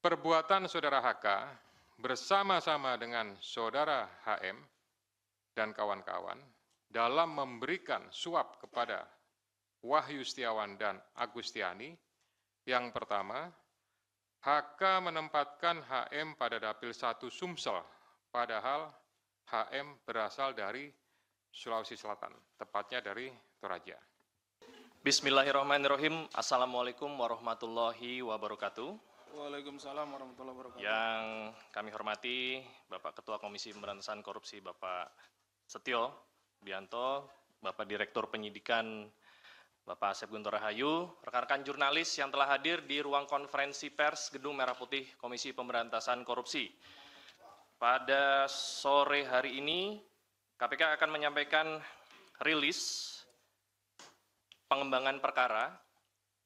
Perbuatan saudara HK bersama-sama dengan saudara HM dan kawan-kawan dalam memberikan suap kepada Wahyu Setiawan dan Agustiani. Yang pertama, HK menempatkan HM pada Dapil 1 Sumsel, padahal HM berasal dari Sulawesi Selatan, tepatnya dari Toraja. Bismillahirrahmanirrahim. Assalamualaikum warahmatullahi wabarakatuh. Waalaikumsalam warahmatullahi wabarakatuh. Yang kami hormati Bapak Ketua Komisi Pemberantasan Korupsi Bapak Setio Bianto, Bapak Direktur Penyidikan Bapak Asep Guntur Rahayu, rekan-rekan jurnalis yang telah hadir di ruang konferensi pers Gedung Merah Putih Komisi Pemberantasan Korupsi. Pada sore hari ini, KPK akan menyampaikan rilis pengembangan perkara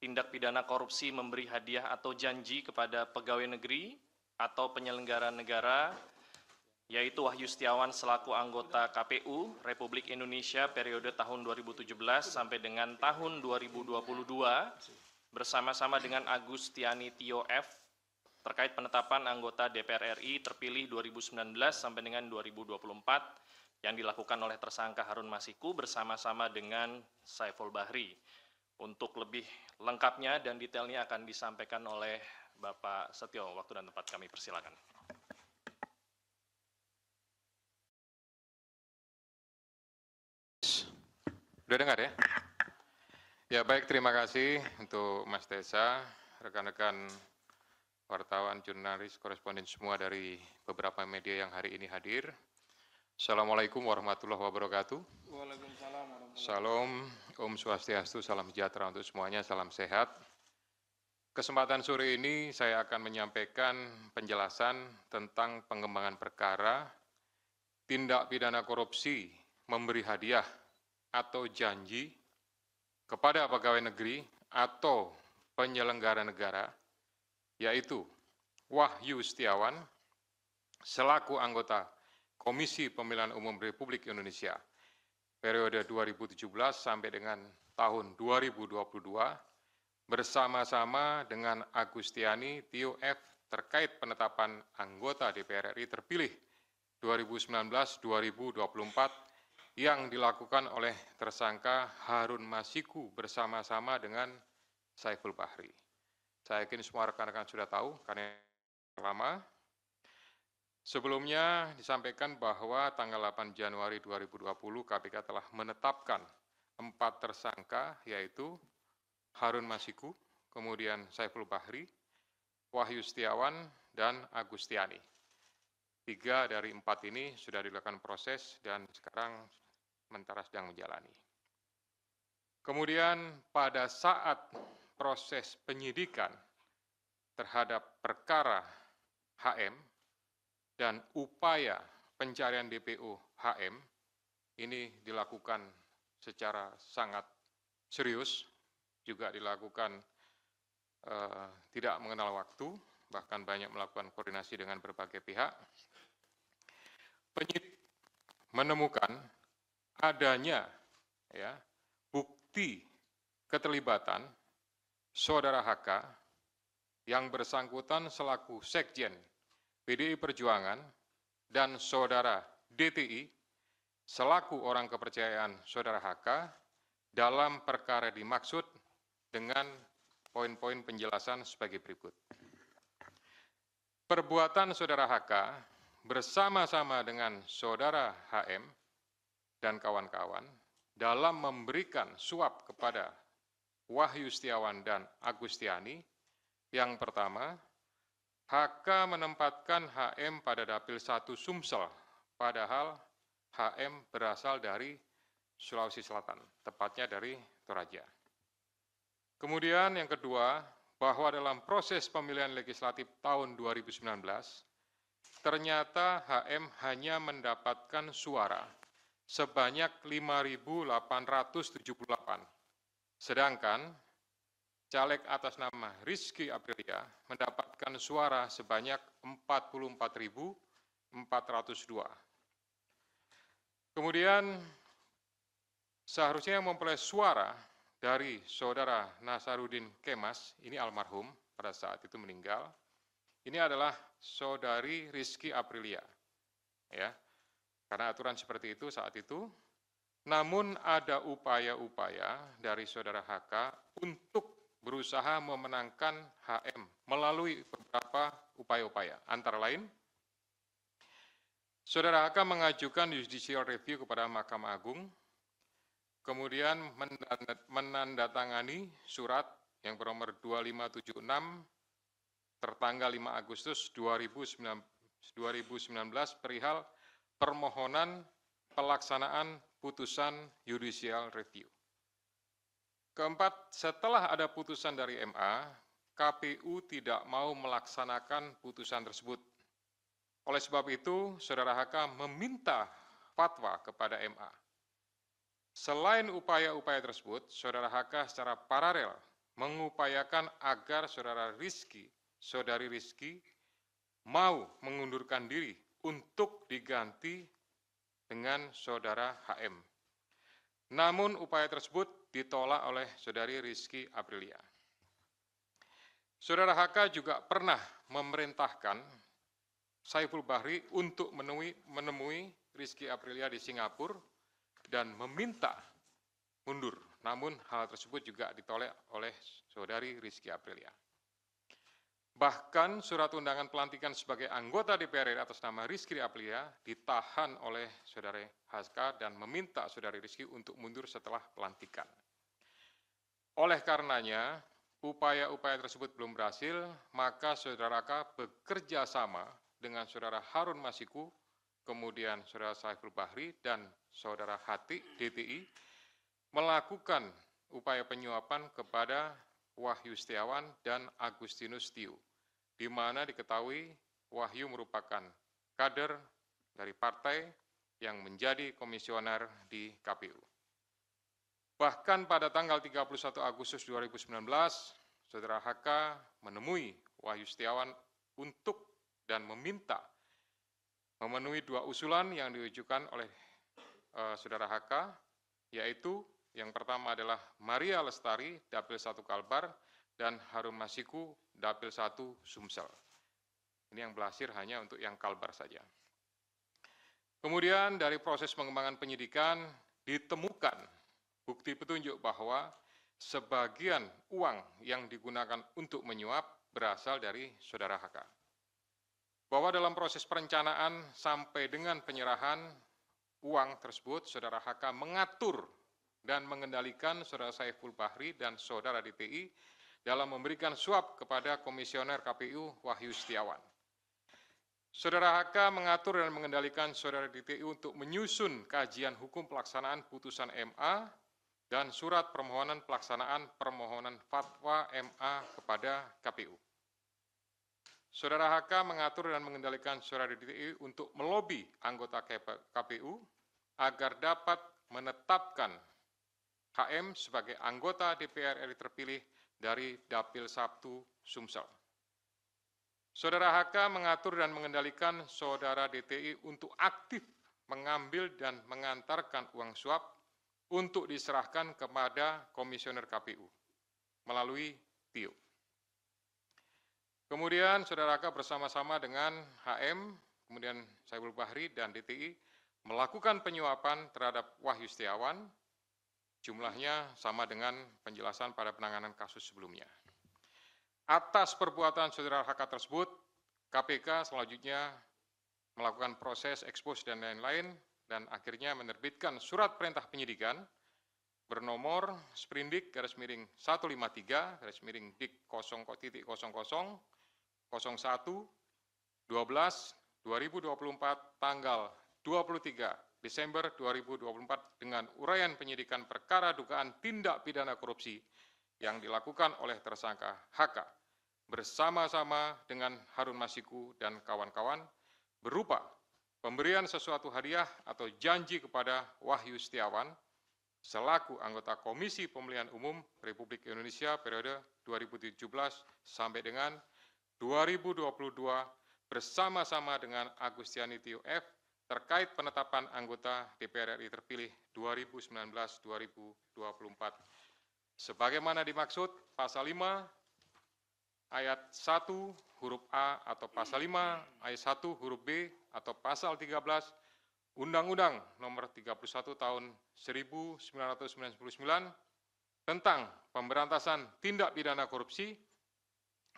tindak pidana korupsi memberi hadiah atau janji kepada pegawai negeri atau penyelenggara negara, yaitu Wahyu Setiawan selaku anggota KPU Republik Indonesia periode tahun 2017 sampai dengan tahun 2022 bersama-sama dengan Agustiani Tio F terkait penetapan anggota DPR RI terpilih 2019 sampai dengan 2024 yang dilakukan oleh tersangka Harun Masiku bersama-sama dengan Saiful Bahri. Untuk lebih lengkapnya dan detailnya akan disampaikan oleh Bapak Setio. Waktu dan tempat kami persilakan. Sudah dengar ya? Ya baik, terima kasih untuk Mas Desa, rekan-rekan wartawan, jurnalis, koresponden semua dari beberapa media yang hari ini hadir. Assalamualaikum warahmatullahi wabarakatuh. Waalaikumsalam warahmatullahi wabarakatuh. Salam, Om Swastiastu, salam sejahtera untuk semuanya, salam sehat. Kesempatan sore ini saya akan menyampaikan penjelasan tentang pengembangan perkara tindak pidana korupsi memberi hadiah atau janji kepada pegawai negeri atau penyelenggara negara, yaitu Wahyu Setiawan selaku anggota Komisi Pemilihan Umum Republik Indonesia periode 2017 sampai dengan tahun 2022 bersama-sama dengan Agustiani Tio F terkait penetapan anggota DPR RI terpilih 2019-2024 yang dilakukan oleh tersangka Harun Masiku bersama-sama dengan Saiful Bahri. Saya yakin semua rekan-rekan sudah tahu karena lama. Sebelumnya disampaikan bahwa tanggal 8 Januari 2020 KPK telah menetapkan 4 tersangka, yaitu Harun Masiku, kemudian Saiful Bahri, Wahyu Setiawan, dan Agustiani. 3 dari 4 ini sudah dilakukan proses dan sekarang sementara sedang menjalani. Kemudian pada saat proses penyidikan terhadap perkara HM dan upaya pencarian DPO HM ini dilakukan secara sangat serius, juga dilakukan tidak mengenal waktu, bahkan banyak melakukan koordinasi dengan berbagai pihak. Penyidik menemukan adanya bukti keterlibatan saudara HK yang bersangkutan selaku Sekjen PDI Perjuangan dan saudara DTI selaku orang kepercayaan saudara HK dalam perkara dimaksud dengan poin-poin penjelasan sebagai berikut. Perbuatan saudara HK bersama-sama dengan saudara HM dan kawan-kawan dalam memberikan suap kepada Wahyu Setiawan dan Agustiani. Yang pertama, HK menempatkan HM pada Dapil 1 Sumsel, padahal HM berasal dari Sulawesi Selatan, tepatnya dari Toraja. Kemudian yang kedua, bahwa dalam proses pemilihan legislatif tahun 2019, ternyata HM hanya mendapatkan suara sebanyak 5.878, sedangkan caleg atas nama Rizky Aprilia mendapatkan suara sebanyak 44.402. Kemudian seharusnya yang memperoleh suara dari saudara Nasaruddin Kemas, ini almarhum pada saat itu meninggal, ini adalah saudari Rizky Aprilia. Ya, karena aturan seperti itu saat itu. Namun ada upaya-upaya dari saudara HK untuk berusaha memenangkan HM melalui beberapa upaya-upaya. Antara lain, saudara HK mengajukan judicial review kepada Mahkamah Agung, kemudian menandatangani surat yang bernomor 2576 tertanggal 5 Agustus 2019 perihal permohonan pelaksanaan putusan judicial review. Keempat, setelah ada putusan dari MA, KPU tidak mau melaksanakan putusan tersebut. Oleh sebab itu, saudara HK meminta fatwa kepada MA. Selain upaya-upaya tersebut, saudara HK secara paralel mengupayakan agar saudari Rizky mau mengundurkan diri untuk diganti dengan saudara HM. Namun upaya tersebut ditolak oleh saudari Rizky Aprilia. Saudara HK juga pernah memerintahkan Saiful Bahri untuk menemui Rizky Aprilia di Singapura dan meminta mundur. Namun hal tersebut juga ditolak oleh saudari Rizky Aprilia. Bahkan surat undangan pelantikan sebagai anggota DPR RI atas nama Rizky Aprilia ditahan oleh saudara HK dan meminta saudari Rizky untuk mundur setelah pelantikan. Oleh karenanya, upaya-upaya tersebut belum berhasil, maka saudara HK bekerja sama dengan saudara Harun Masiku, kemudian saudara Saiful Bahri dan saudara Hati DTI melakukan upaya penyuapan kepada Wahyu Setiawan dan Agustinus Tio, di mana diketahui Wahyu merupakan kader dari partai yang menjadi komisioner di KPU. Bahkan pada tanggal 31 Agustus 2019, saudara HK menemui Wahyu Setiawan untuk dan meminta memenuhi dua usulan yang diajukan oleh saudara HK, yaitu yang pertama adalah Maria Lestari, Dapil 1 Kalbar, dan Harun Masiku, Dapil 1 Sumsel. Ini yang berhasil hanya untuk yang Kalbar saja. Kemudian dari proses pengembangan penyidikan ditemukan bukti petunjuk bahwa sebagian uang yang digunakan untuk menyuap berasal dari saudara HK. Bahwa dalam proses perencanaan sampai dengan penyerahan uang tersebut, saudara HK mengatur dan mengendalikan saudara Saiful Bahri dan saudara DTI dalam memberikan suap kepada komisioner KPU Wahyu Setiawan. Saudara HK mengatur dan mengendalikan saudara DTI untuk menyusun kajian hukum pelaksanaan putusan MA dan surat permohonan pelaksanaan permohonan fatwa MA kepada KPU. Saudara HK mengatur dan mengendalikan saudara DTI untuk melobi anggota KPU agar dapat menetapkan HM sebagai anggota DPR RI terpilih dari Dapil 1 Sumsel. Saudara HK mengatur dan mengendalikan saudara DTI untuk aktif mengambil dan mengantarkan uang suap untuk diserahkan kepada komisioner KPU melalui Tio. Kemudian saudara HK bersama-sama dengan HM, kemudian Saiful Bahri dan DTI melakukan penyuapan terhadap Wahyu Setiawan, jumlahnya sama dengan penjelasan pada penanganan kasus sebelumnya. Atas perbuatan saudara HK tersebut, KPK selanjutnya melakukan proses ekspos dan lain-lain, dan akhirnya menerbitkan surat perintah penyidikan bernomor Sprindik /153/Dik 0.00 01/12/2024 tanggal 23 Desember 2024 dengan uraian penyidikan perkara dugaan tindak pidana korupsi yang dilakukan oleh tersangka HK bersama-sama dengan Harun Masiku dan kawan-kawan berupa pemberian sesuatu hadiah atau janji kepada Wahyu Setiawan selaku anggota Komisi Pemilihan Umum Republik Indonesia periode 2017 sampai dengan 2022 bersama-sama dengan Agustiani Tio F terkait penetapan anggota DPR RI terpilih 2019-2024. Sebagaimana dimaksud pasal 5 ayat 1 huruf A atau pasal 5 ayat 1 huruf B atau pasal 13 Undang-Undang Nomor 31 Tahun 1999 tentang pemberantasan tindak pidana korupsi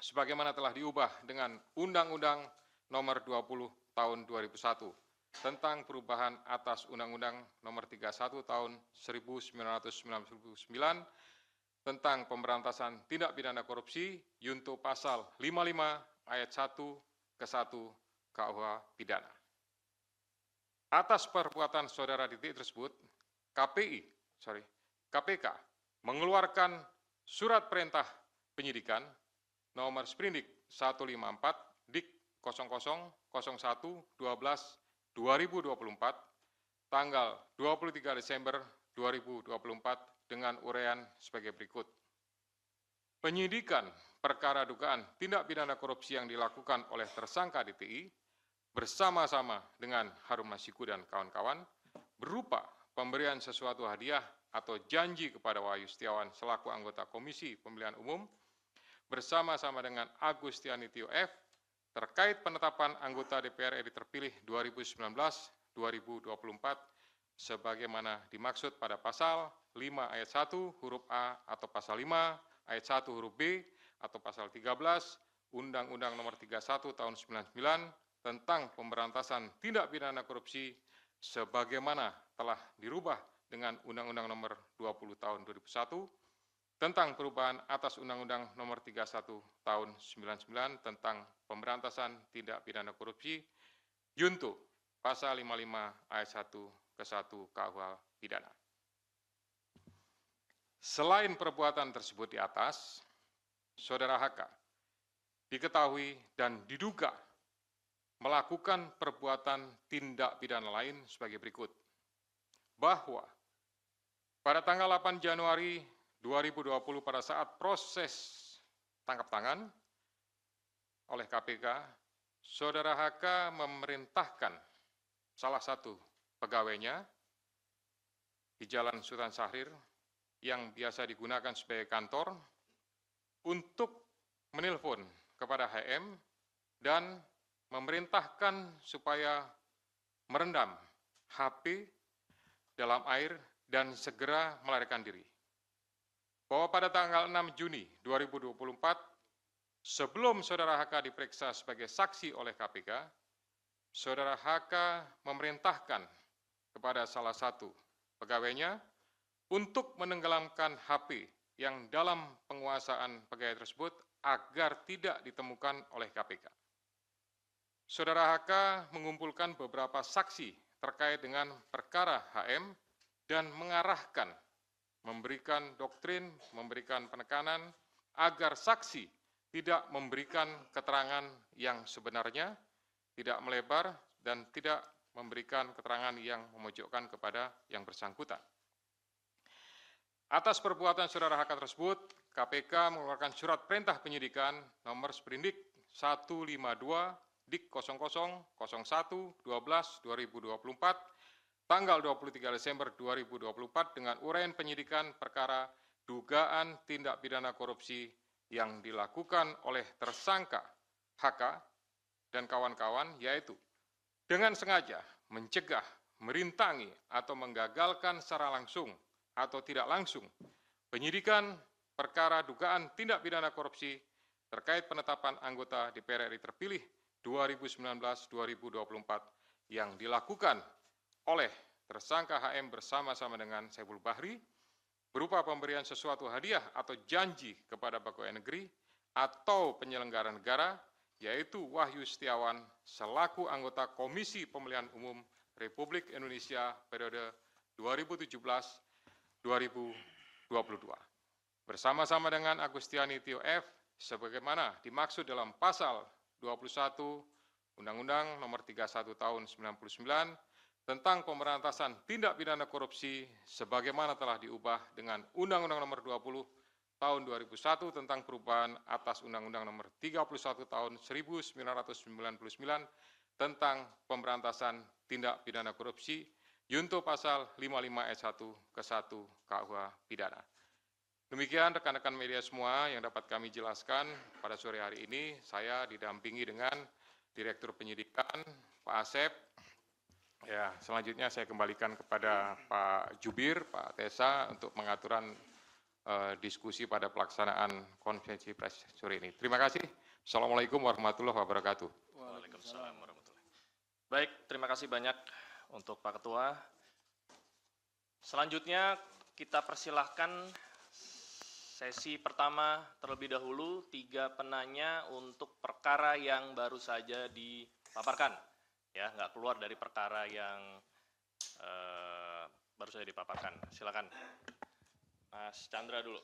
sebagaimana telah diubah dengan Undang-Undang Nomor 20 Tahun 2001 tentang perubahan atas Undang-Undang Nomor 31 Tahun 1999 tentang pemberantasan tindak pidana korupsi junto pasal 55 ayat 1 ke 1 KUH pidana. Atas perbuatan saudara Didik tersebut, KPK mengeluarkan surat perintah penyidikan nomor sprindik 154 dik 0001/12/2024 tanggal 23 Desember 2024 dengan uraian sebagai berikut. Penyidikan perkara dugaan tindak pidana korupsi yang dilakukan oleh tersangka DTI bersama-sama dengan Harun Masiku dan kawan-kawan berupa pemberian sesuatu hadiah atau janji kepada Wahyu Setiawan selaku anggota Komisi Pemilihan Umum bersama-sama dengan Agustiani Tio F terkait penetapan anggota DPR RI terpilih 2019-2024 sebagaimana dimaksud pada pasal 5 ayat 1 huruf A atau pasal 5 ayat 1 huruf B atau pasal 13 Undang-Undang Nomor 31 Tahun 99 tentang pemberantasan tindak pidana korupsi sebagaimana telah dirubah dengan Undang-Undang Nomor 20 Tahun 2001 tentang perubahan atas Undang-Undang Nomor 31 Tahun 99 tentang pemberantasan tindak pidana korupsi junto pasal 55 ayat 1 ke 1 KUH pidana. Selain perbuatan tersebut di atas, saudara HK diketahui dan diduga melakukan perbuatan tindak pidana lain sebagai berikut. Bahwa pada tanggal 8 Januari 2020 pada saat proses tangkap tangan oleh KPK, saudara HK memerintahkan salah satu pegawainya di Jalan Sultan Syahrir yang biasa digunakan sebagai kantor untuk menelpon kepada HM dan memerintahkan supaya merendam HP dalam air dan segera melarikan diri. Bahwa pada tanggal 6 Juni 2024, sebelum saudara HK diperiksa sebagai saksi oleh KPK, saudara HK memerintahkan kepada salah satu pegawainya untuk menenggelamkan HP yang dalam penguasaan pegawai tersebut agar tidak ditemukan oleh KPK. Saudara HK mengumpulkan beberapa saksi terkait dengan perkara HM dan mengarahkan, memberikan doktrin, memberikan penekanan agar saksi tidak memberikan keterangan yang sebenarnya, tidak melebar, dan tidak memberikan keterangan yang memojokkan kepada yang bersangkutan. Atas perbuatan saudara HK tersebut, KPK mengeluarkan surat perintah penyidikan nomor sprindik 152 dik 0001/12/2024 tanggal 23 Desember 2024 dengan uraian penyidikan perkara dugaan tindak pidana korupsi yang dilakukan oleh tersangka HK dan kawan-kawan, yaitu dengan sengaja mencegah, merintangi, atau menggagalkan secara langsung atau tidak langsung penyidikan perkara dugaan tindak pidana korupsi terkait penetapan anggota DPR RI terpilih 2019-2024 yang dilakukan oleh tersangka HM bersama-sama dengan Saiful Bahri berupa pemberian sesuatu hadiah atau janji kepada pegawai negeri atau penyelenggara negara, yaitu Wahyu Setiawan selaku anggota Komisi Pemilihan Umum Republik Indonesia periode 2017-2022 bersama-sama dengan Agustiani Tio F sebagaimana dimaksud dalam pasal 21 Undang-Undang Nomor 31 Tahun 99 tentang pemberantasan tindak pidana korupsi sebagaimana telah diubah dengan Undang-Undang Nomor 20 Tahun 2001 tentang perubahan atas Undang-Undang Nomor 31 Tahun 1999 tentang pemberantasan tindak pidana korupsi junto pasal 55 ayat 1 ke 1 KUH pidana. Demikian rekan-rekan media semua yang dapat kami jelaskan pada sore hari ini. Saya didampingi dengan Direktur Penyidikan, Pak Asep. Ya, selanjutnya saya kembalikan kepada Pak Jubir, Pak Tesa untuk pengaturan diskusi pada pelaksanaan konferensi pers sore ini. Terima kasih. Assalamualaikum warahmatullahi wabarakatuh. Waalaikumsalam warahmatullahi wabarakatuh. Baik, terima kasih banyak untuk Pak Ketua. Selanjutnya kita persilahkan sesi pertama terlebih dahulu 3 penanya untuk perkara yang baru saja dipaparkan. Ya, nggak keluar dari perkara yang baru saja dipaparkan. Silakan, Mas Chandra dulu.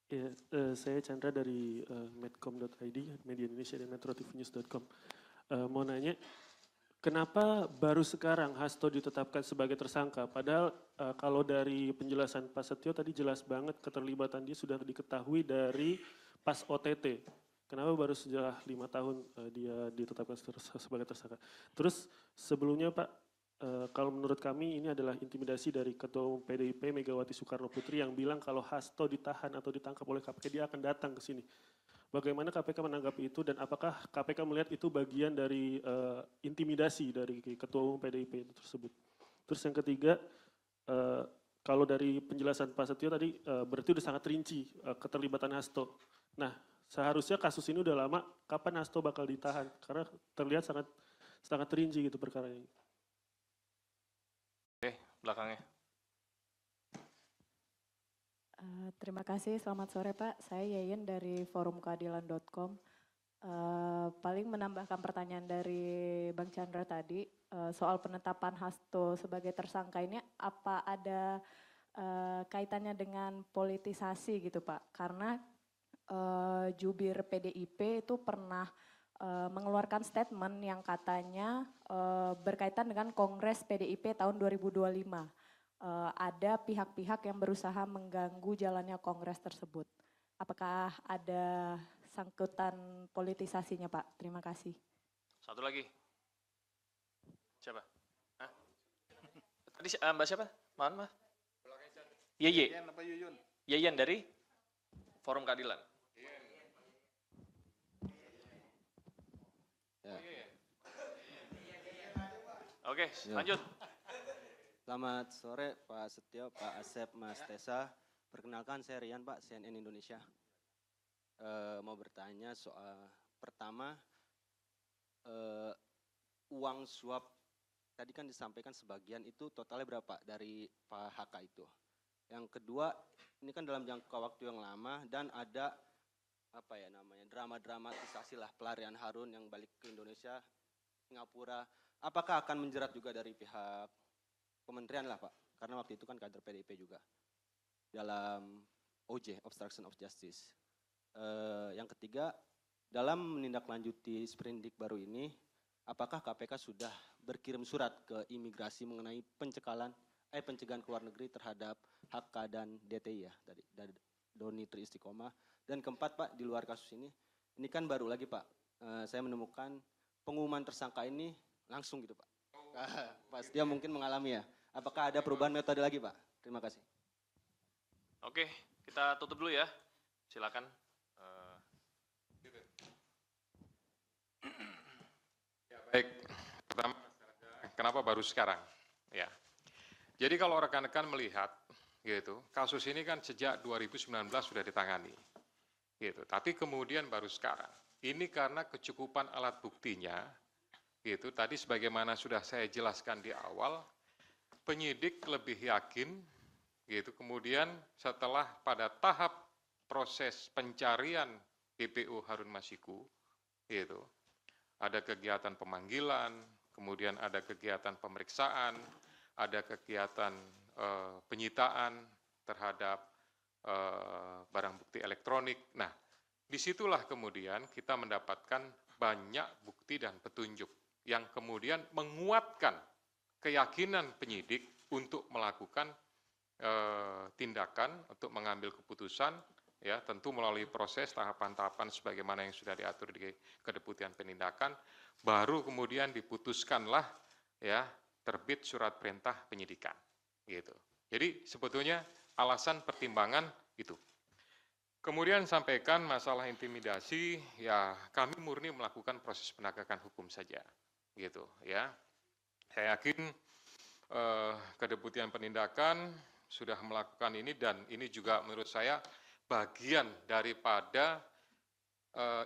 Ya, saya Chandra dari medcom.id, Media Indonesia dan metrotvnews.com. Mau nanya, kenapa baru sekarang Hasto ditetapkan sebagai tersangka? Padahal kalau dari penjelasan Pak Setio tadi jelas banget keterlibatan dia sudah diketahui dari pas OTT. Kenapa baru setelah 5 tahun dia ditetapkan sebagai tersangka? Terus sebelumnya Pak, kalau menurut kami ini adalah intimidasi dari Ketua Umum PDIP Megawati Soekarno Putri yang bilang kalau Hasto ditahan atau ditangkap oleh KPK dia akan datang ke sini. Bagaimana KPK menanggapi itu dan apakah KPK melihat itu bagian dari intimidasi dari Ketua Umum PDIP tersebut? Terus yang ketiga, kalau dari penjelasan Pak Setio tadi berarti udah sangat rinci keterlibatan Hasto. Nah, seharusnya kasus ini udah lama, kapan Hasto bakal ditahan? Karena terlihat sangat rinci gitu perkara ini. Oke, belakangnya. Terima kasih, selamat sore Pak. Saya Yeyen dari forumkeadilan.com. Paling menambahkan pertanyaan dari Bang Chandra tadi, soal penetapan Hasto sebagai tersangka ini apa ada kaitannya dengan politisasi gitu Pak? Karena jubir PDIP itu pernah mengeluarkan statement yang katanya berkaitan dengan Kongres PDIP tahun 2025. Ada pihak-pihak yang berusaha mengganggu jalannya Kongres tersebut. Apakah ada sangkutan politisasinya Pak? Terima kasih. Satu lagi. Siapa? Hah? Tadi Mbak siapa? Mohon Mbak. Yeye. Yeyen apa Yuyun? Yeyen dari Forum Keadilan. Oke, lanjut. Selamat sore Pak Setio, Pak Asep, Mas Tesa. Perkenalkan saya Rian Pak, CNN Indonesia. Mau bertanya soal pertama, uang suap tadi kan disampaikan sebagian itu totalnya berapa dari Pak HK itu. Yang kedua, ini kan dalam jangka waktu yang lama dan ada apa ya namanya drama-dramatisasi lah pelarian Harun yang balik ke Indonesia, Singapura. Apakah akan menjerat juga dari pihak kementerian lah Pak, karena waktu itu kan kader PDIP juga dalam OJ, Obstruction of Justice. Yang ketiga, dalam menindaklanjuti sprindik baru ini, apakah KPK sudah berkirim surat ke imigrasi mengenai pencegahan ke luar negeri terhadap HK dan DTI ya, dari Doni Tri Istiqomah. Dan keempat Pak, di luar kasus ini kan baru lagi Pak, saya menemukan pengumuman tersangka ini langsung gitu Pak. Pas dia mungkin mengalami ya. Apakah ada perubahan metode lagi Pak? Terima kasih. Oke, kita tutup dulu ya. Silakan. Ya, baik. Pertama, kenapa baru sekarang? Ya. Jadi kalau rekan-rekan melihat, gitu, kasus ini kan sejak 2019 sudah ditangani, gitu. Tapi kemudian baru sekarang. Ini karena kecukupan alat buktinya, gitu. Tadi sebagaimana sudah saya jelaskan di awal, penyidik lebih yakin, gitu. Kemudian setelah pada tahap proses pencarian PPU Harun Masiku, gitu, ada kegiatan pemanggilan, kemudian ada kegiatan pemeriksaan, ada kegiatan penyitaan terhadap barang bukti elektronik. Nah, disitulah kemudian kita mendapatkan banyak bukti dan petunjuk yang kemudian menguatkan keyakinan penyidik untuk melakukan tindakan, untuk mengambil keputusan, ya tentu melalui proses tahapan-tahapan sebagaimana yang sudah diatur di Kedeputian Penindakan, baru kemudian diputuskanlah ya terbit surat perintah penyidikan. gitu. Jadi sebetulnya alasan pertimbangan itu. Kemudian sampaikan masalah intimidasi, ya kami murni melakukan proses penegakan hukum saja, gitu ya. Saya yakin Kedeputian Penindakan sudah melakukan ini dan ini juga menurut saya bagian daripada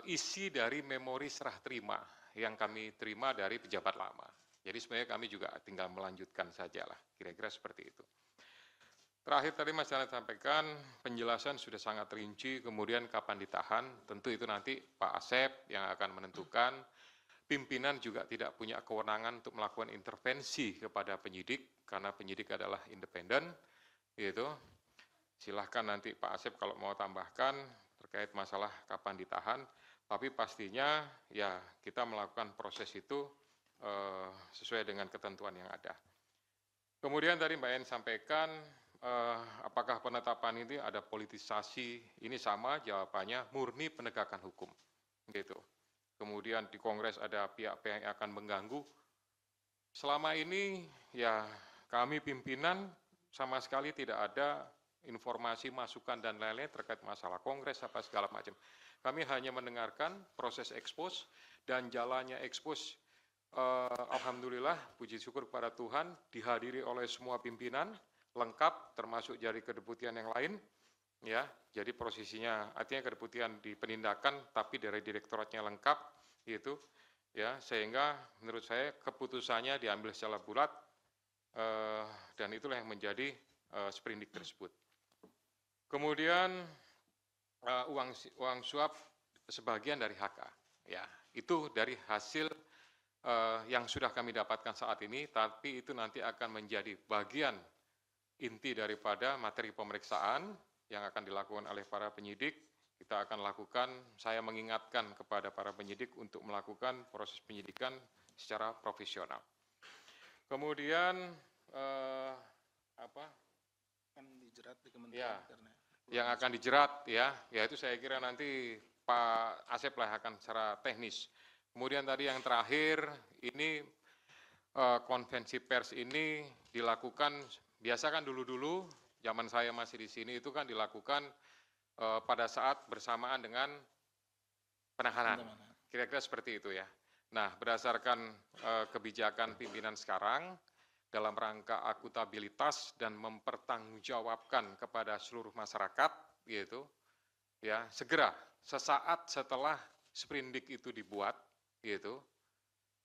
isi dari memori serah terima yang kami terima dari pejabat lama. Jadi sebenarnya kami juga tinggal melanjutkan saja lah, kira-kira seperti itu. Terakhir tadi Mas Janet sampaikan penjelasan sudah sangat rinci, kemudian kapan ditahan, tentu itu nanti Pak Asep yang akan menentukan. Pimpinan juga tidak punya kewenangan untuk melakukan intervensi kepada penyidik, karena penyidik adalah independen, gitu. Silahkan nanti Pak Asep kalau mau tambahkan terkait masalah kapan ditahan, tapi pastinya ya kita melakukan proses itu sesuai dengan ketentuan yang ada. Kemudian tadi Mbak En sampaikan, apakah penetapan ini ada politisasi? Ini sama jawabannya, murni penegakan hukum, gitu. Kemudian di Kongres ada pihak-pihak yang akan mengganggu. Selama ini ya kami pimpinan sama sekali tidak ada informasi, masukan dan lain-lain terkait masalah Kongres apa segala macam. Kami hanya mendengarkan proses ekspos dan jalannya ekspos. Alhamdulillah, puji syukur kepada Tuhan, dihadiri oleh semua pimpinan, lengkap, termasuk dari kedeputian yang lain, ya. Jadi posisinya, artinya kedeputian di penindakan, tapi dari direktoratnya lengkap, gitu, ya. Sehingga menurut saya keputusannya diambil secara bulat, dan itulah yang menjadi sprindik tersebut. Kemudian uang suap sebagian dari HK, ya. Itu dari hasil yang sudah kami dapatkan saat ini, tapi itu nanti akan menjadi bagian inti daripada materi pemeriksaan yang akan dilakukan oleh para penyidik. Kita akan lakukan, saya mengingatkan kepada para penyidik untuk melakukan proses penyidikan secara profesional. Kemudian Kan dijerat di Kementerian karena yang akan dijerat ya itu saya kira nanti Pak Asep lah akan secara teknis. Kemudian tadi yang terakhir, ini konvensi pers ini dilakukan, biasa kan dulu-dulu, zaman saya masih di sini itu kan dilakukan pada saat bersamaan dengan penahanan. Kira-kira seperti itu ya. Nah, berdasarkan kebijakan pimpinan sekarang, dalam rangka akuntabilitas dan mempertanggungjawabkan kepada seluruh masyarakat, gitu, ya segera sesaat setelah sprindik itu dibuat, gitu,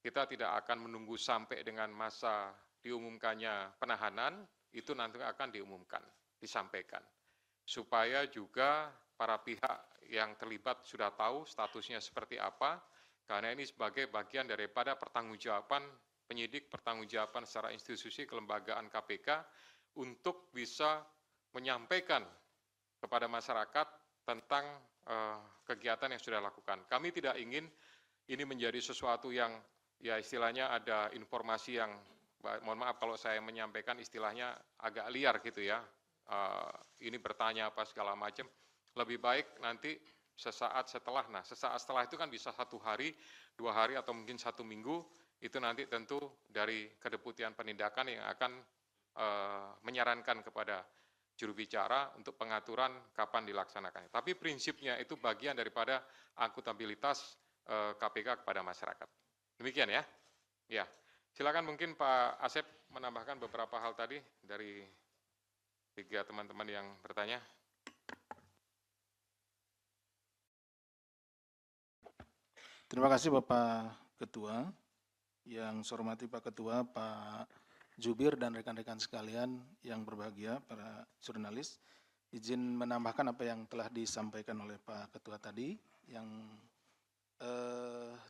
kita tidak akan menunggu sampai dengan masa diumumkannya penahanan, itu nanti akan diumumkan, disampaikan. Supaya juga para pihak yang terlibat sudah tahu statusnya seperti apa, karena ini sebagai bagian daripada pertanggungjawaban penyidik, pertanggungjawaban secara institusi kelembagaan KPK untuk bisa menyampaikan kepada masyarakat tentang kegiatan yang sudah dilakukan. Kami tidak ingin ini menjadi sesuatu yang ya istilahnya ada informasi yang, mohon maaf kalau saya menyampaikan istilahnya agak liar gitu ya, ini bertanya apa segala macam, lebih baik nanti sesaat setelah, nah sesaat setelah itu kan bisa 1 hari, 2 hari atau mungkin 1 minggu, itu nanti tentu dari kedeputian penindakan yang akan menyarankan kepada juru bicara untuk pengaturan kapan dilaksanakannya. Tapi prinsipnya itu bagian daripada akuntabilitas KPK kepada masyarakat. Demikian ya. Ya, silakan mungkin Pak Asep menambahkan beberapa hal tadi dari 3 teman-teman yang bertanya. Terima kasih Bapak Ketua. Yang saya hormati Pak Ketua, Pak Jubir dan rekan-rekan sekalian yang berbahagia, para jurnalis. Izin menambahkan apa yang telah disampaikan oleh Pak Ketua tadi, yang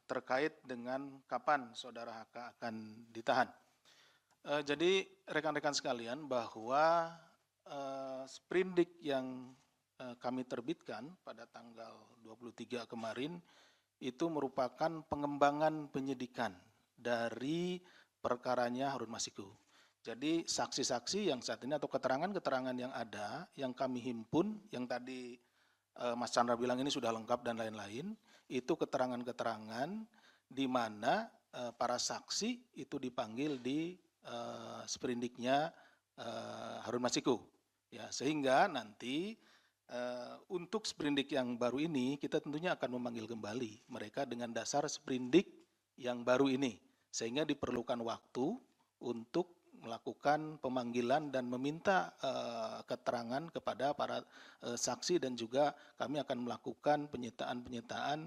terkait dengan kapan Saudara HK akan ditahan. Jadi rekan-rekan sekalian, bahwa sprindik yang kami terbitkan pada tanggal 23 kemarin itu merupakan pengembangan penyidikan dari perkaranya Harun Masiku. Jadi saksi-saksi yang saat ini atau keterangan-keterangan yang ada, yang kami himpun, yang tadi Mas Chandra bilang ini sudah lengkap dan lain-lain, itu keterangan-keterangan di mana para saksi itu dipanggil di sprindiknya Harun Masiku. Ya, sehingga nanti untuk sprindik yang baru ini kita tentunya akan memanggil kembali mereka dengan dasar sprindik yang baru ini, sehingga diperlukan waktu untuk melakukan pemanggilan dan meminta keterangan kepada para saksi, dan juga kami akan melakukan penyitaan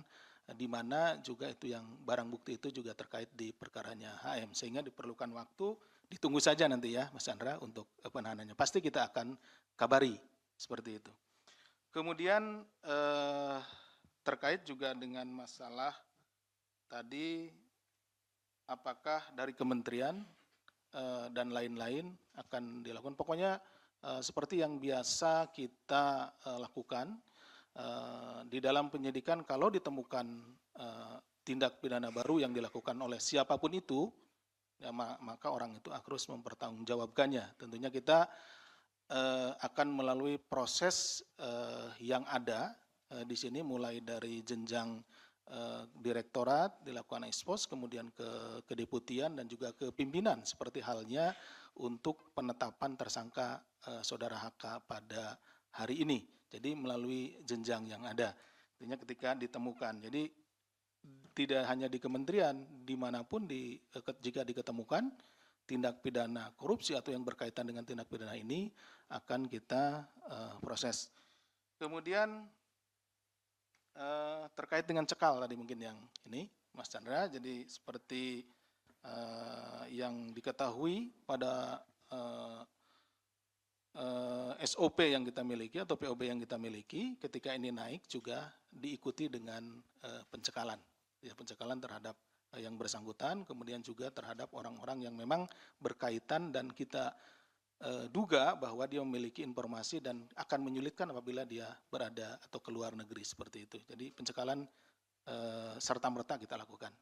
di mana juga itu yang barang bukti itu juga terkait di perkaranya HM, sehingga diperlukan waktu. Ditunggu saja nanti ya Mas Chandra untuk penahanannya. Pasti kita akan kabari seperti itu. Kemudian terkait juga dengan masalah tadi apakah dari kementerian dan lain-lain akan dilakukan. Pokoknya seperti yang biasa kita lakukan di dalam penyidikan, kalau ditemukan tindak pidana baru yang dilakukan oleh siapapun itu, ya, maka orang itu harus mempertanggungjawabkannya. Tentunya kita akan melalui proses yang ada di sini, mulai dari jenjang direktorat, dilakukan ekspos, kemudian ke kedeputian dan juga ke pimpinan, seperti halnya untuk penetapan tersangka saudara HK pada hari ini. Jadi melalui jenjang yang ada. Artinya ketika ditemukan, jadi tidak hanya di kementerian, dimanapun jika diketemukan tindak pidana korupsi atau yang berkaitan dengan tindak pidana ini akan kita proses. Kemudian terkait dengan cekal tadi mungkin yang ini Mas Chandra, jadi seperti yang diketahui pada SOP yang kita miliki atau POB yang kita miliki, ketika ini naik juga diikuti dengan pencekalan. Ya, pencekalan terhadap yang bersangkutan, kemudian juga terhadap orang-orang yang memang berkaitan dan kita duga bahwa dia memiliki informasi dan akan menyulitkan apabila dia berada atau keluar negeri, seperti itu. Jadi pencekalan serta-merta kita lakukan.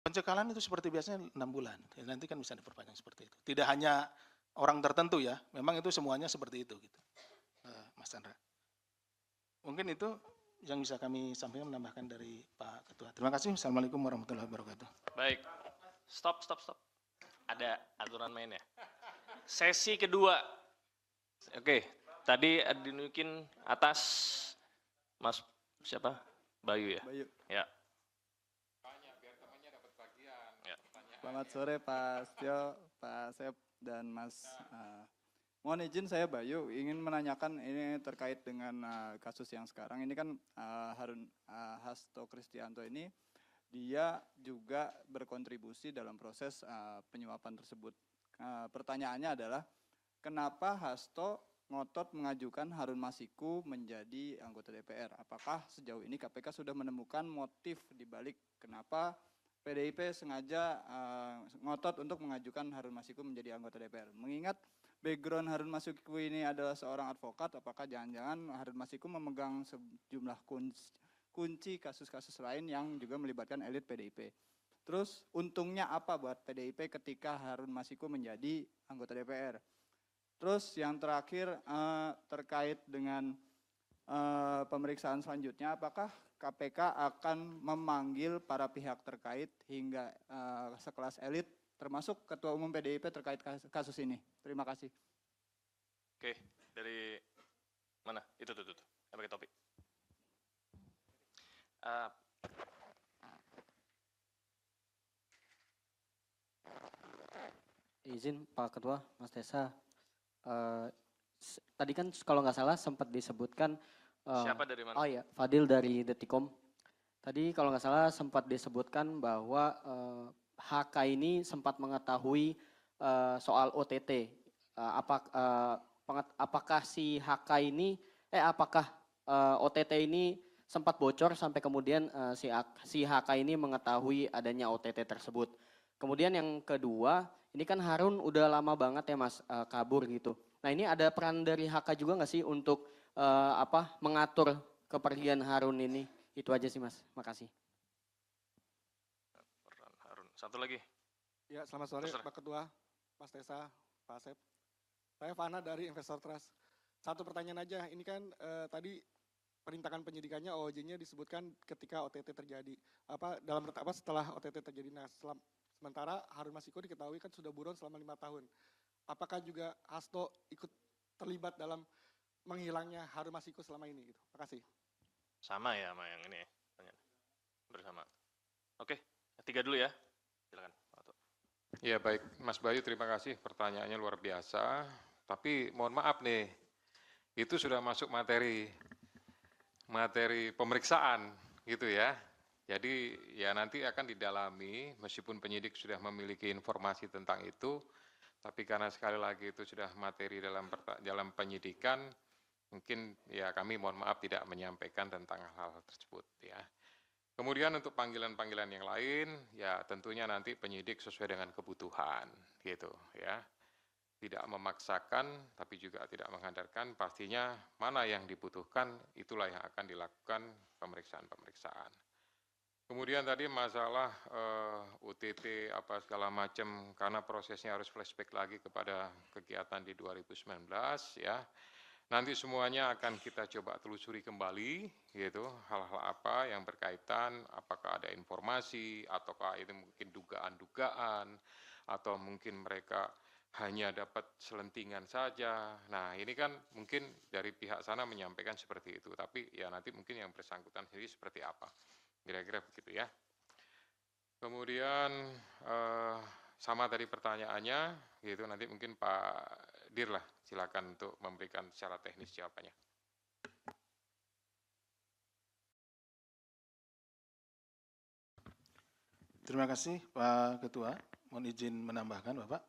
Pencekalan itu seperti biasanya 6 bulan, nanti kan bisa diperpanjang seperti itu. Tidak hanya orang tertentu ya, memang itu semuanya seperti itu gitu, Mas Chandra. Mungkin itu yang bisa kami sampaikan, menambahkan dari Pak Ketua. Terima kasih. Assalamualaikum warahmatullahi wabarakatuh. Baik, stop. Ada aturan mainnya. Sesi kedua. Oke, tadi dinunjukin atas Mas siapa? Bayu ya? Bayu. Ya. Selamat sore Pak Setio, Pak Asep, dan Mas. Mohon izin, saya Bayu ingin menanyakan ini terkait dengan kasus yang sekarang. Ini kan Hasto Kristianto ini dia juga berkontribusi dalam proses penyuapan tersebut. Pertanyaannya adalah kenapa Hasto ngotot mengajukan Harun Masiku menjadi anggota DPR? Apakah sejauh ini KPK sudah menemukan motif dibalik kenapa PDIP sengaja ngotot untuk mengajukan Harun Masiku menjadi anggota DPR? Mengingat background Harun Masiku ini adalah seorang advokat, apakah jangan-jangan Harun Masiku memegang sejumlah kunci kasus-kasus lain yang juga melibatkan elit PDIP? Terus untungnya apa buat PDIP ketika Harun Masiku menjadi anggota DPR? Terus yang terakhir terkait dengan pemeriksaan selanjutnya, apakah KPK akan memanggil para pihak terkait hingga sekelas elit termasuk Ketua Umum PDIP terkait kasus ini? Terima kasih. Oke, dari mana? Itu yang pakai topik. Izin Pak Ketua, Mas Tesa. Tadi kan kalau nggak salah sempat disebutkan. Siapa dari mana? Oh iya, Fadil dari Detikom. Tadi kalau nggak salah sempat disebutkan bahwa HK ini sempat mengetahui soal OTT. Apakah si HK ini, apakah OTT ini sempat bocor sampai kemudian si HK ini mengetahui adanya OTT tersebut. Kemudian yang kedua, ini kan Harun udah lama banget ya Mas kabur gitu. Nah ini ada peran dari HK juga nggak sih untuk mengatur kepergian Harun ini? Itu aja sih Mas, makasih. Peran Harun. Satu lagi. Ya, selamat sore Pak Ketua, Mas Tesa, Pak Asep. Saya Fana dari Investor Trust. Satu pertanyaan aja, ini kan tadi perintahan penyidikannya OOJ-nya disebutkan ketika OTT terjadi. Setelah OTT terjadi. Nah, Sementara Harun Masiku diketahui kan sudah buron selama 5 tahun. Apakah juga Hasto ikut terlibat dalam menghilangnya Harun Masiku selama ini gitu? Makasih. Sama ya sama yang ini, bersama. Oke, 3 dulu ya, silakan. Ya baik, Mas Bayu terima kasih pertanyaannya luar biasa. Tapi mohon maaf nih, itu sudah masuk materi pemeriksaan gitu ya. Jadi ya nanti akan didalami meskipun penyidik sudah memiliki informasi tentang itu, tapi karena sekali lagi itu sudah materi dalam penyidikan, mungkin ya kami mohon maaf tidak menyampaikan tentang hal-hal tersebut ya. Kemudian untuk panggilan-panggilan yang lain, ya tentunya nanti penyidik sesuai dengan kebutuhan, gitu ya. Tidak memaksakan, tapi juga tidak menghandarkan, pastinya mana yang dibutuhkan, itulah yang akan dilakukan pemeriksaan-pemeriksaan. Kemudian tadi masalah UTT apa segala macam, karena prosesnya harus flashback lagi kepada kegiatan di 2019 ya. Nanti semuanya akan kita coba telusuri kembali, gitu, hal-hal apa yang berkaitan, apakah ada informasi, ataukah itu mungkin dugaan-dugaan, atau mungkin mereka hanya dapat selentingan saja. Nah ini kan mungkin dari pihak sana menyampaikan seperti itu, tapi ya nanti mungkin yang bersangkutan sendiri seperti apa, kira-kira begitu ya. Kemudian sama tadi pertanyaannya, gitu nanti mungkin Pak Dir lah, silakan untuk memberikan secara teknis jawabannya. Terima kasih Pak Ketua. Mohon izin menambahkan Bapak.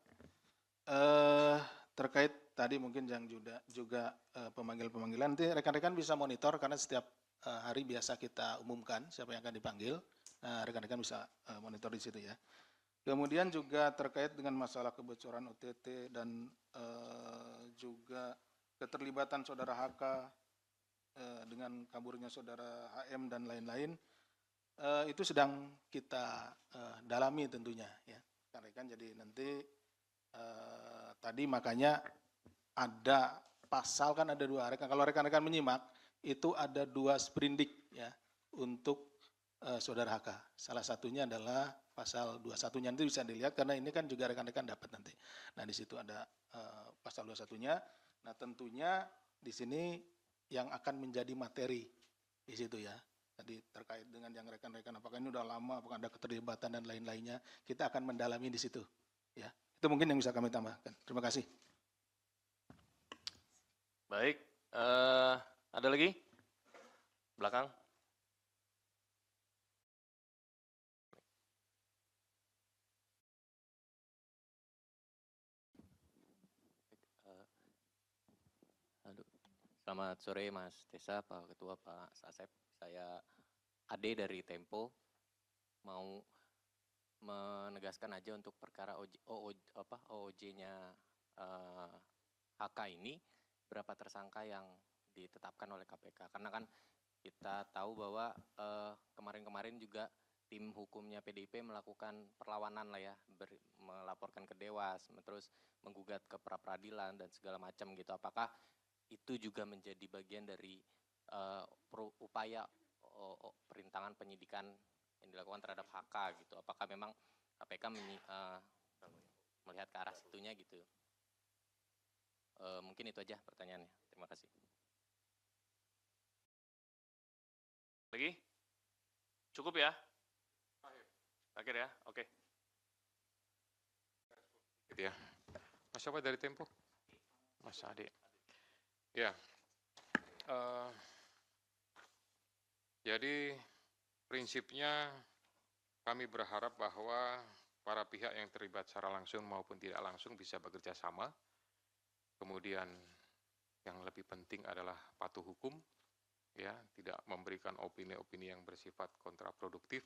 Terkait tadi mungkin yang juga pemanggilan nanti rekan-rekan bisa monitor karena setiap hari biasa kita umumkan siapa yang akan dipanggil. Nah, rekan-rekan bisa monitor di situ ya. Kemudian juga terkait dengan masalah kebocoran OTT dan juga keterlibatan saudara HK dengan kaburnya saudara HM dan lain-lain, itu sedang kita dalami tentunya ya, rekan-rekan. Jadi nanti tadi makanya ada pasal kan ada 2, kalau rekan-rekan menyimak itu ada 2 sprindik ya untuk saudara HK. Salah satunya adalah pasal 21-nya, nanti bisa dilihat karena ini kan juga rekan-rekan dapat nanti. Nah di situ ada pasal 21-nya. Nah tentunya di sini yang akan menjadi materi di situ ya. Tadi terkait dengan yang rekan-rekan apakah ini udah lama, apakah ada keterlibatan dan lain-lainnya, kita akan mendalami di situ ya. Itu mungkin yang bisa kami tambahkan. Terima kasih. Baik, ada lagi? Belakang. Selamat sore Mas Tesa, Pak Ketua, Pak Sasep. Saya Ade dari Tempo. Mau menegaskan aja untuk perkara OOJ-nya HK ini, berapa tersangka yang ditetapkan oleh KPK. Karena kan kita tahu bahwa kemarin-kemarin juga tim hukumnya PDIP melakukan perlawanan lah ya, melaporkan ke Dewas, terus menggugat ke pra-peradilan dan segala macam gitu. Apakah itu juga menjadi bagian dari upaya perintangan penyidikan yang dilakukan terhadap HK gitu? Apakah memang KPK melihat ke arah situnya gitu? Mungkin itu aja pertanyaannya. Terima kasih. Lagi? Cukup ya? Akhir ya? Oke. Gitu ya. Mas siapa dari Tempo? Mas Ade. Ya. Jadi prinsipnya kami berharap bahwa para pihak yang terlibat secara langsung maupun tidak langsung bisa bekerja sama. Kemudian yang lebih penting adalah patuh hukum, ya, tidak memberikan opini-opini yang bersifat kontraproduktif,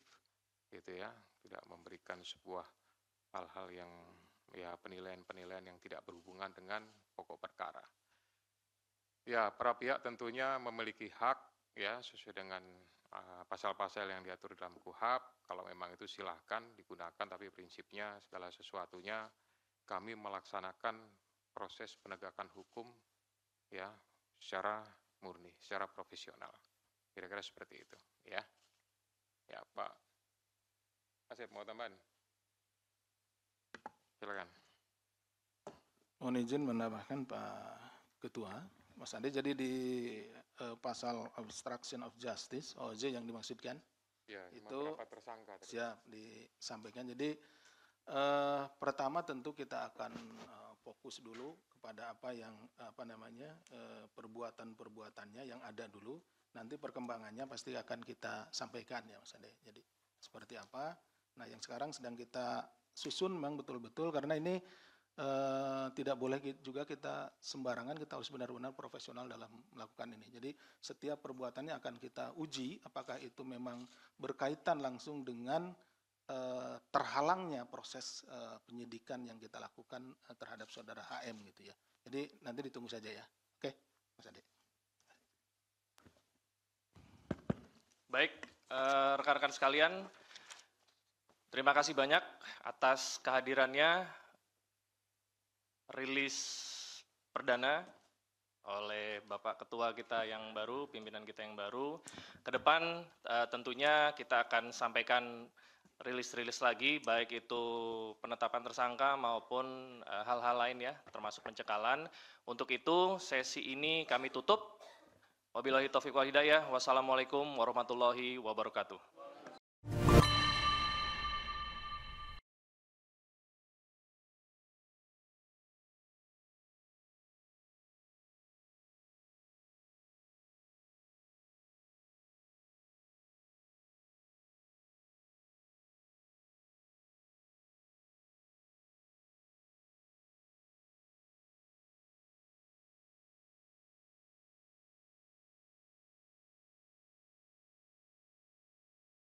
gitu ya, tidak memberikan sebuah hal-hal yang ya penilaian-penilaian yang tidak berhubungan dengan pokok perkara. Ya, para pihak tentunya memiliki hak ya sesuai dengan pasal-pasal yang diatur dalam KUHP. Kalau memang itu silahkan digunakan, tapi prinsipnya segala sesuatunya kami melaksanakan proses penegakan hukum ya secara murni, secara profesional. Kira-kira seperti itu ya. Ya Pak Asep mau tambahan? Silakan. Mohon izin menambahkan Pak Ketua, Mas Ade, jadi di pasal obstruction of justice, OJ yang dimaksudkan, Ya, itu beberapa tersangka. siap disampaikan. Jadi pertama tentu kita akan fokus dulu kepada apa yang perbuatan-perbuatannya yang ada dulu. Nanti perkembangannya pasti akan kita sampaikan ya Mas Ade. Jadi seperti apa? Nah yang sekarang sedang kita susun memang betul-betul karena ini tidak boleh juga kita sembarangan, kita harus benar-benar profesional dalam melakukan ini. Jadi setiap perbuatannya akan kita uji apakah itu memang berkaitan langsung dengan terhalangnya proses penyidikan yang kita lakukan terhadap saudara HM gitu ya. Jadi nanti ditunggu saja ya. Oke, Mas Ade. Baik, rekan-rekan sekalian, terima kasih banyak atas kehadirannya rilis perdana oleh Bapak Ketua kita yang baru, pimpinan kita yang baru. Ke depan tentunya kita akan sampaikan rilis-rilis lagi, baik itu penetapan tersangka maupun hal-hal lain ya, termasuk pencekalan. Untuk itu, sesi ini kami tutup. Wabillahi taufiq wal hidayah. Wassalamualaikum warahmatullahi wabarakatuh.